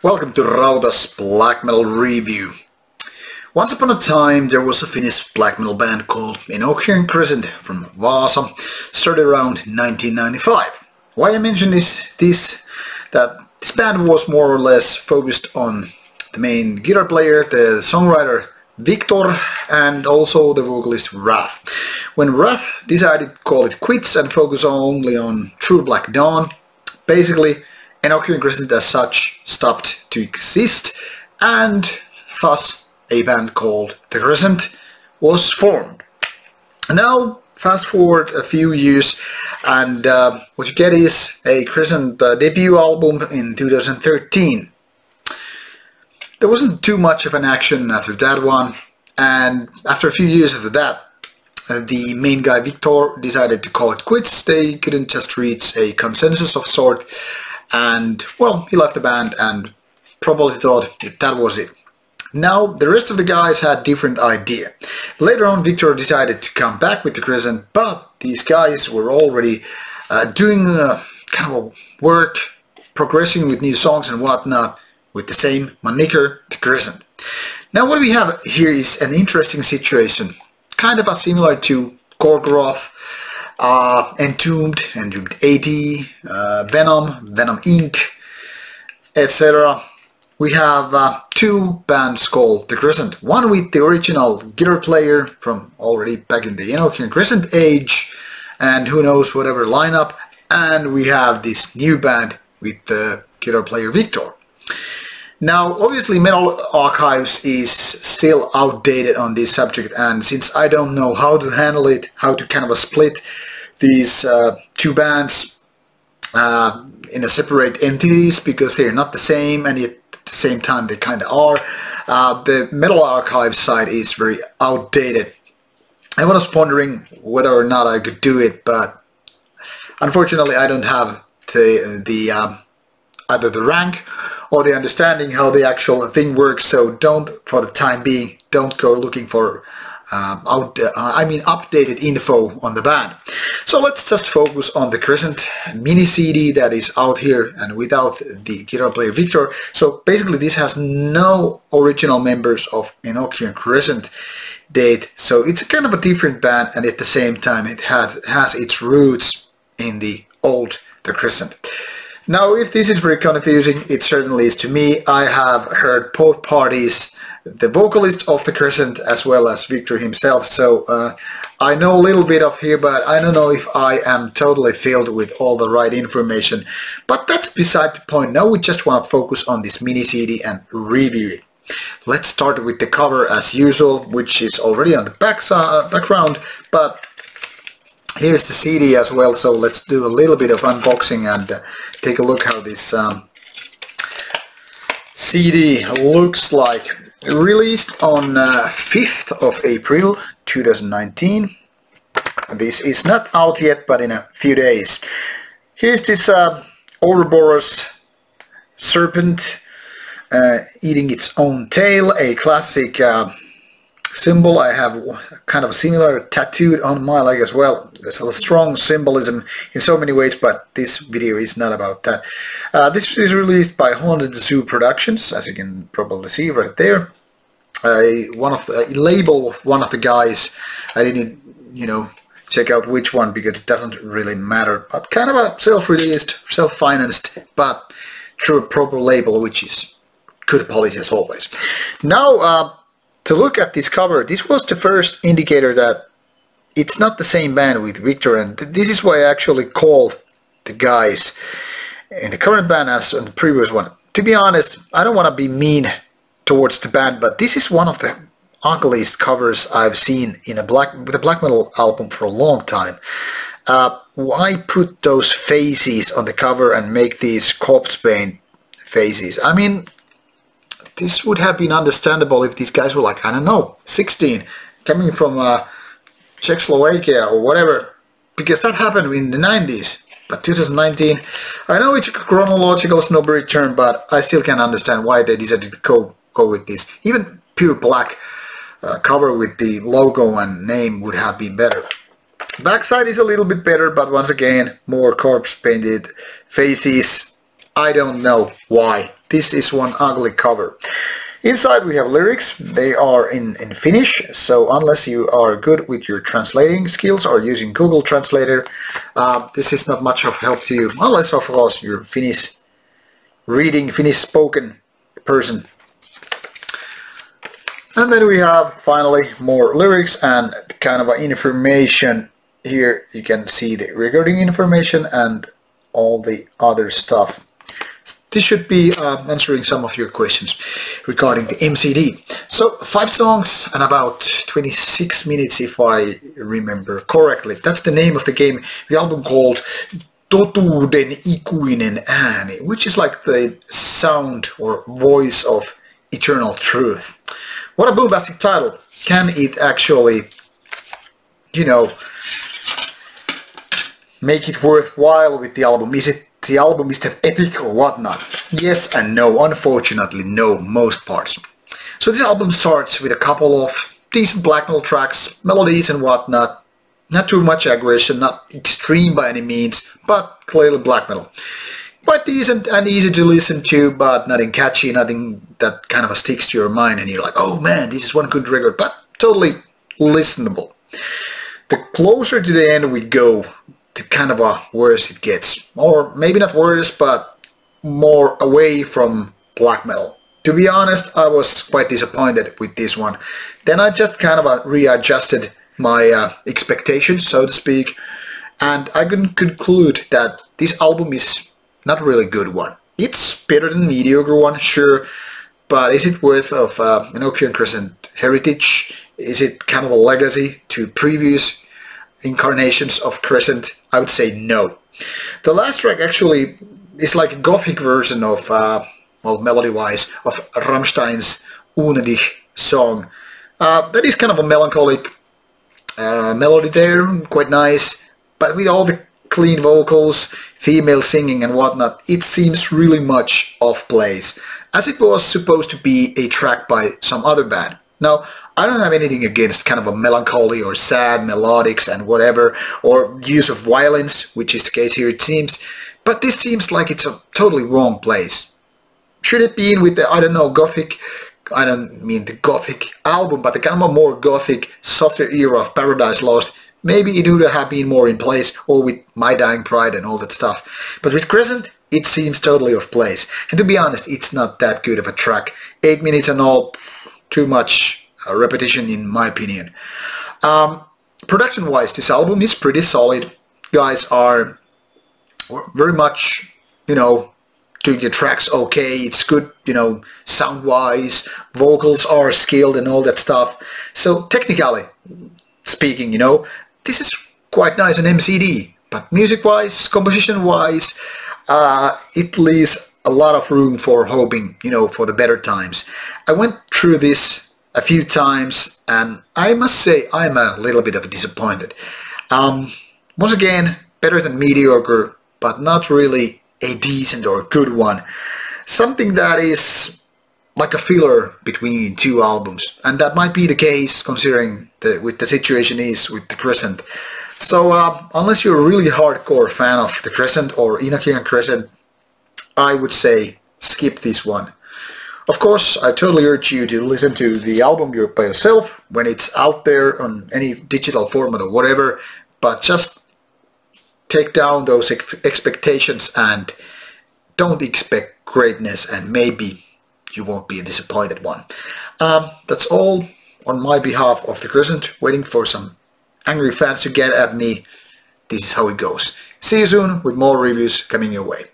Welcome to Rauta's black metal review. Once upon a time there was a Finnish black metal band called Crescent from Vaasa, started around 1995. Why I mention that this band was more or less focused on the main guitar player, the songwriter Victor, and also the vocalist Wrath. When Wrath decided to call it quits and focus only on True Black Dawn, basically Crescent as such stopped to exist, and thus a band called The Crescent was formed. Now fast forward a few years and what you get is a Crescent debut album in 2013. There wasn't too much of an action after that one, and after a few years after that the main guy Victor decided to call it quits. They couldn't just reach a consensus of sort, and well, he left the band and probably thought that was it. Now the rest of the guys had different idea. Later on Victor decided to come back with the Crescent, but these guys were already doing kind of work, progressing with new songs and whatnot with the same moniker, the Crescent. Now what we have here is an interesting situation, kind of similar to Gorgoroth, Entombed, Entombed AD, Venom, Venom Inc., etc. We have two bands called The Crescent, one with the original guitar player from already back in the Crescent age, and who knows whatever lineup, and we have this new band with the guitar player Victor. Now obviously Metal Archives is still outdated on this subject, and since I don't know how to handle it, how to kind of split these two bands in a separate entities, because they're not the same and yet at the same time they kind of are, the Metal Archives side is very outdated. I was wondering whether or not I could do it, but unfortunately I don't have either the rank or the understanding how the actual thing works, so for the time being, don't go looking for updated info on the band. So let's just focus on the Crescent mini CD that is out here and without the guitar player Victor. So basically this has no original members of Crescent date, so it's kind of a different band, and at the same time it has its roots in the old The Crescent. Now if this is very confusing, it certainly is to me. I have heard both parties, the vocalist of The Crescent as well as Victor himself, so I know a little bit of here, but I don't know if I am totally filled with all the right information. But that's beside the point. Now we just want to focus on this mini CD and review it. Let's start with the cover as usual, which is already on the background, but here's the CD as well, so let's do a little bit of unboxing and take a look how this CD looks like. Released on 5th of April 2019. This is not out yet, but in a few days. Here's this Ouroboros serpent eating its own tail, a classic symbol. I have kind of a similar tattooed on my leg as well. There's a strong symbolism in so many ways, but this video is not about that. This is released by Haunted Zoo Productions, as you can probably see right there. One of the label of one of the guys. I didn't, check out which one because it doesn't really matter. But kind of a self-released, self-financed, but through a proper label, which is good policy as always. Now, to look at this cover, this was the first indicator that it's not the same band with Victor, and this is why I actually called the guys in the current band as in the previous one. To be honest, I don't want to be mean towards the band, but this is one of the ugliest covers I've seen in a black metal album for a long time. Why put those faces on the cover and make these corpse paint faces? I mean, this would have been understandable if these guys were like, I don't know, 16, coming from Czechoslovakia or whatever, because that happened in the 90s. But 2019, I know it's a chronological snobbery term, but I still can't understand why they decided to go with this. Even pure black cover with the logo and name would have been better. Backside is a little bit better, but once again, more corpse painted faces. I don't know why this is one ugly cover. Inside we have lyrics. They are in Finnish, so unless you are good with your translating skills or using Google Translator, this is not much of help to you, unless of course you're Finnish reading, Finnish spoken person. And then we have finally more lyrics and kind of information. Here you can see the recording information and all the other stuff. This should be answering some of your questions regarding the MCD. So 5 songs and about 26 minutes if I remember correctly. That's the name of the game. The album called Totuuden Ikuinen Ääni, which is like the sound or voice of eternal truth. What a bombastic title. Can it actually, you know, make it worthwhile with the album? Is it the album is that epic or whatnot? Yes and no. Unfortunately, no, most parts. So this album starts with a couple of decent black metal tracks, melodies and whatnot. Not too much aggression, not extreme by any means, but clearly black metal. Quite decent and easy to listen to, but nothing catchy, nothing that kind of sticks to your mind and you're like, oh man, this is one good record, but totally listenable. The closer to the end we go, the kind of worse it gets. Or maybe not worse, but more away from black metal. To be honest, I was quite disappointed with this one. Then I just kind of readjusted my expectations, so to speak, and I can conclude that this album is not a really good one. It's better than mediocre one, sure, but is it worth of Enochian and Crescent heritage? Is it kind of a legacy to previous incarnations of Crescent? I would say no. The last track actually is like a gothic version of, well, melody-wise, of Rammstein's Ohne dich song. That is kind of a melancholic melody there, quite nice, but with all the clean vocals, female singing and whatnot, it seems really much off place, as it was supposed to be a track by some other band. Now, I don't have anything against kind of a melancholy or sad melodics and whatever, or use of violence, which is the case here it seems, but this seems like it's a totally wrong place. Should it be in with the, I don't know, gothic, I don't mean the gothic album, but the kind of a more gothic, softer era of Paradise Lost? Maybe it would have been more in place, or with My Dying Pride and all that stuff. But with Crescent, it seems totally off place. And to be honest, it's not that good of a track. 8 minutes and all, too much repetition in my opinion. Production-wise, this album is pretty solid. Guys are very much, you know, doing the tracks okay. It's good, you know, sound-wise. Vocals are skilled and all that stuff. So technically speaking, you know, this is quite nice on MCD, but music-wise, composition-wise, it leaves a lot of room for hoping, you know, for the better times. I went through this a few times, and I must say I'm a little bit of disappointed. Once again, better than mediocre, but not really a decent or good one. Something that is like a filler between 2 albums, and that might be the case considering with the situation is with the Crescent. So unless you're a really hardcore fan of the Crescent or Enochian and Crescent, I would say skip this one. Of course, I totally urge you to listen to the album by yourself when it's out there on any digital format or whatever, but just take down those expectations and don't expect greatness, and maybe you won't be a disappointed one. That's all on my behalf of the Crescent, waiting for some angry fans to get at me. This is how it goes. See you soon with more reviews coming your way.